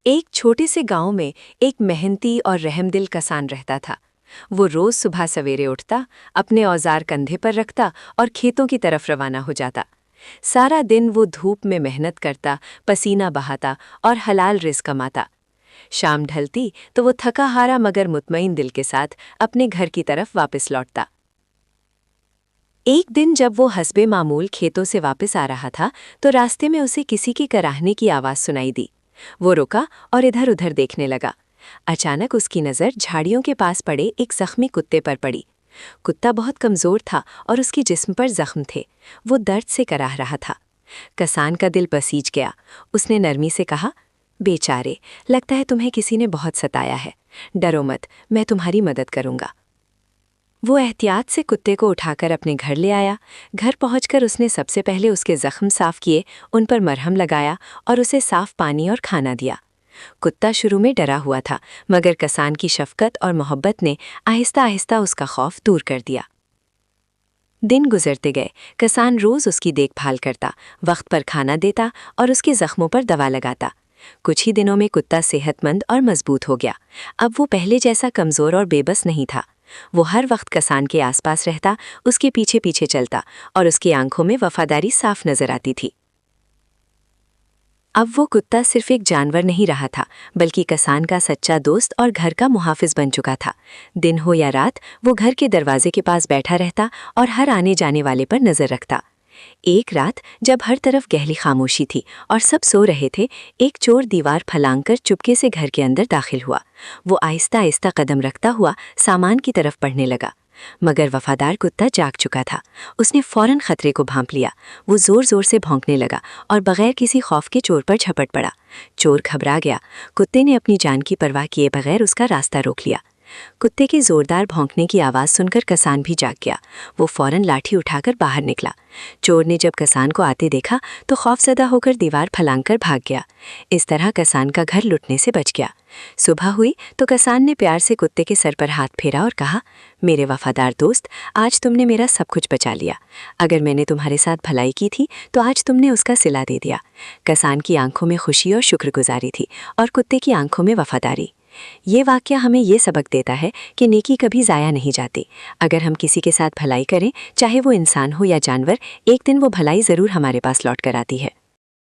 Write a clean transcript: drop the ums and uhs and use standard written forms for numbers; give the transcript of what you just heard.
ایک چھوٹے سے گاؤں میں ایک محنتی اور رحم دل کسان رہتا تھا۔ وہ روز صبح سویرے اٹھتا، اپنے اوزار کندھے پر رکھتا اور کھیتوں کی طرف روانہ ہو جاتا۔ سارا دن وہ دھوپ میں محنت کرتا، پسینہ بہاتا اور حلال رزق کماتا۔ شام ڈھلتی تو وہ تھکا ہارا مگر مطمئن دل کے ساتھ اپنے گھر کی طرف واپس لوٹتا۔ ایک دن جب وہ حسب معمول کھیتوں سے واپس آ رہا تھا تو راستے میں اسے کسی کی کراہنے کی آواز سنائی دی۔ وہ رکا اور ادھر ادھر دیکھنے لگا۔ اچانک اس کی نظر جھاڑیوں کے پاس پڑے ایک زخمی کتے پر پڑی۔ کتا بہت کمزور تھا اور اس کے جسم پر زخم تھے۔ وہ درد سے کراہ رہا تھا۔ کسان کا دل بسیج گیا۔ اس نے نرمی سے کہا، بیچارے، لگتا ہے تمہیں کسی نے بہت ستایا ہے۔ ڈرو مت، میں تمہاری مدد کروں گا۔ وہ احتیاط سے کتے کو اٹھا کر اپنے گھر لے آیا۔ گھر پہنچ کر اس نے سب سے پہلے اس کے زخم صاف کیے، ان پر مرہم لگایا اور اسے صاف پانی اور کھانا دیا۔ کتا شروع میں ڈرا ہوا تھا، مگر کسان کی شفقت اور محبت نے آہستہ آہستہ اس کا خوف دور کر دیا۔ دن گزرتے گئے، کسان روز اس کی دیکھ بھال کرتا، وقت پر کھانا دیتا اور اس کے زخموں پر دوا لگاتا۔ کچھ ہی دنوں میں کتا صحت مند اور مضبوط ہو گیا۔ اب وہ پہلے جیسا کمزور اور بے بس نہیں تھا۔ وہ ہر وقت کسان کے آس پاس رہتا، اس کے پیچھے پیچھے چلتا اور اس کی آنکھوں میں وفاداری صاف نظر آتی تھی۔ اب وہ کتا صرف ایک جانور نہیں رہا تھا، بلکہ کسان کا سچا دوست اور گھر کا محافظ بن چکا تھا۔ دن ہو یا رات، وہ گھر کے دروازے کے پاس بیٹھا رہتا اور ہر آنے جانے والے پر نظر رکھتا۔ ایک رات جب ہر طرف گہری خاموشی تھی اور سب سو رہے تھے، ایک چور دیوار پھلانگ کر چپکے سے گھر کے اندر داخل ہوا۔ وہ آہستہ آہستہ قدم رکھتا ہوا سامان کی طرف بڑھنے لگا، مگر وفادار کتا جاگ چکا تھا۔ اس نے فوراً خطرے کو بھانپ لیا۔ وہ زور زور سے بھونکنے لگا اور بغیر کسی خوف کے چور پر جھپٹ پڑا۔ چور گھبرا گیا۔ کتے نے اپنی جان کی پرواہ کیے بغیر اس کا راستہ روک لیا۔ کتے کے زوردار بھونکنے کی آواز سن کر کسان بھی جاگ گیا۔ وہ فوراً لاٹھی اٹھا کر باہر نکلا۔ چور نے جب کسان کو آتے دیکھا تو خوفزدہ ہو کر دیوار پھلانگ کر بھاگ گیا۔ اس طرح کسان کا گھر لٹنے سے بچ گیا۔ صبح ہوئی تو کسان نے پیار سے کتے کے سر پر ہاتھ پھیرا اور کہا، میرے وفادار دوست، آج تم نے میرا سب کچھ بچا لیا۔ اگر میں نے تمہارے ساتھ بھلائی کی تھی تو آج تم نے اس کا صلہ دے دیا۔ کسان کی آنکھوں میں خوشی اور شکر گزاری تھی اور کتے کی آنکھوں میں وفاداری۔ یہ واقعہ ہمیں یہ سبق دیتا ہے کہ نیکی کبھی ضائع نہیں جاتی۔ اگر ہم کسی کے ساتھ بھلائی کریں، چاہے وہ انسان ہو یا جانور، ایک دن وہ بھلائی ضرور ہمارے پاس لوٹ کر آتی ہے۔